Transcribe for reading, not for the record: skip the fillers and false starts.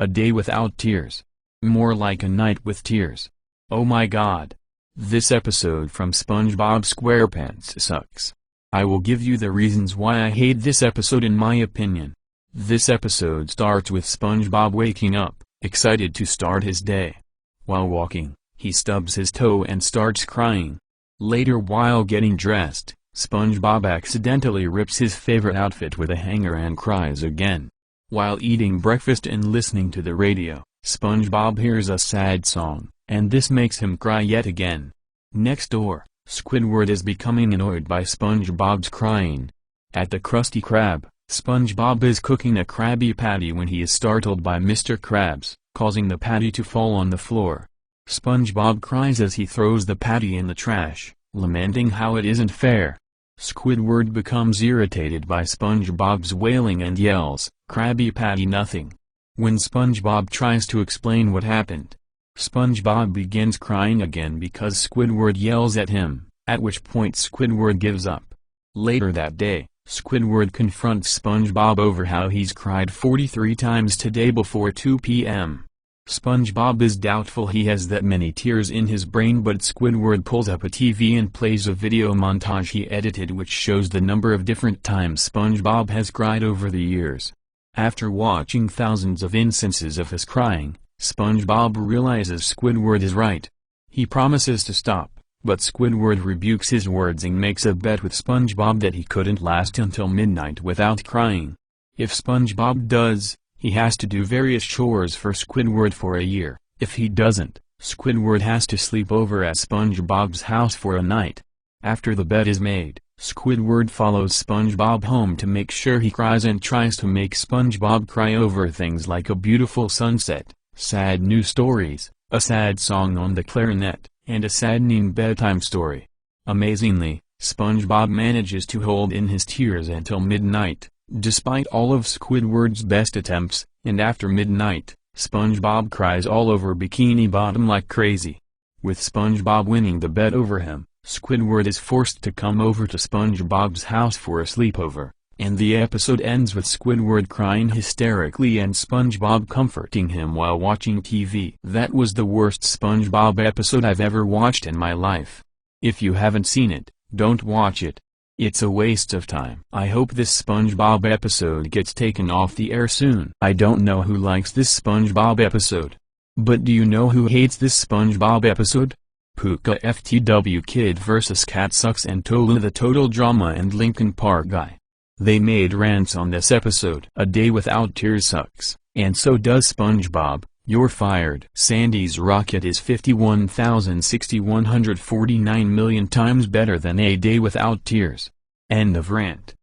A day without tears. More like a night with tears. Oh my god. This episode from SpongeBob SquarePants sucks. I will give you the reasons why I hate this episode in my opinion. This episode starts with SpongeBob waking up, excited to start his day. While walking, he stubs his toe and starts crying. Later, while getting dressed, SpongeBob accidentally rips his favorite outfit with a hanger and cries again. While eating breakfast and listening to the radio, SpongeBob hears a sad song, and this makes him cry yet again. Next door, Squidward is becoming annoyed by SpongeBob's crying. At the Krusty Krab, SpongeBob is cooking a Krabby Patty when he is startled by Mr. Krabs, causing the patty to fall on the floor. SpongeBob cries as he throws the patty in the trash, lamenting how it isn't fair. Squidward becomes irritated by SpongeBob's wailing and yells, "Krabby Patty nothing." When SpongeBob tries to explain what happened, SpongeBob begins crying again because Squidward yells at him, at which point Squidward gives up. Later that day, Squidward confronts SpongeBob over how he's cried 43 times today before 2 p.m. SpongeBob is doubtful he has that many tears in his brain, but Squidward pulls up a TV and plays a video montage he edited which shows the number of different times SpongeBob has cried over the years. After watching thousands of instances of his crying, SpongeBob realizes Squidward is right. He promises to stop, but Squidward rebukes his words and makes a bet with SpongeBob that he couldn't last until midnight without crying. If SpongeBob does, he has to do various chores for Squidward for a year. If he doesn't, Squidward has to sleep over at SpongeBob's house for a night. After the bet is made, Squidward follows SpongeBob home to make sure he cries and tries to make SpongeBob cry over things like a beautiful sunset, sad news stories, a sad song on the clarinet, and a saddening bedtime story. Amazingly, SpongeBob manages to hold in his tears until midnight, despite all of Squidward's best attempts, and after midnight, SpongeBob cries all over Bikini Bottom like crazy. With SpongeBob winning the bet over him, Squidward is forced to come over to SpongeBob's house for a sleepover, and the episode ends with Squidward crying hysterically and SpongeBob comforting him while watching TV. That was the worst SpongeBob episode I've ever watched in my life. If you haven't seen it, don't watch it. It's a waste of time. I hope this SpongeBob episode gets taken off the air soon. I don't know who likes this SpongeBob episode. But do you know who hates this SpongeBob episode? Puka FTW Kid vs Cat Sucks and Tola the Total Drama and Linkin Park Guy. They made rants on this episode. A day without tears sucks, and so does SpongeBob. You're fired. Sandy's rocket is 51,149 million times better than a day without tears. End of rant.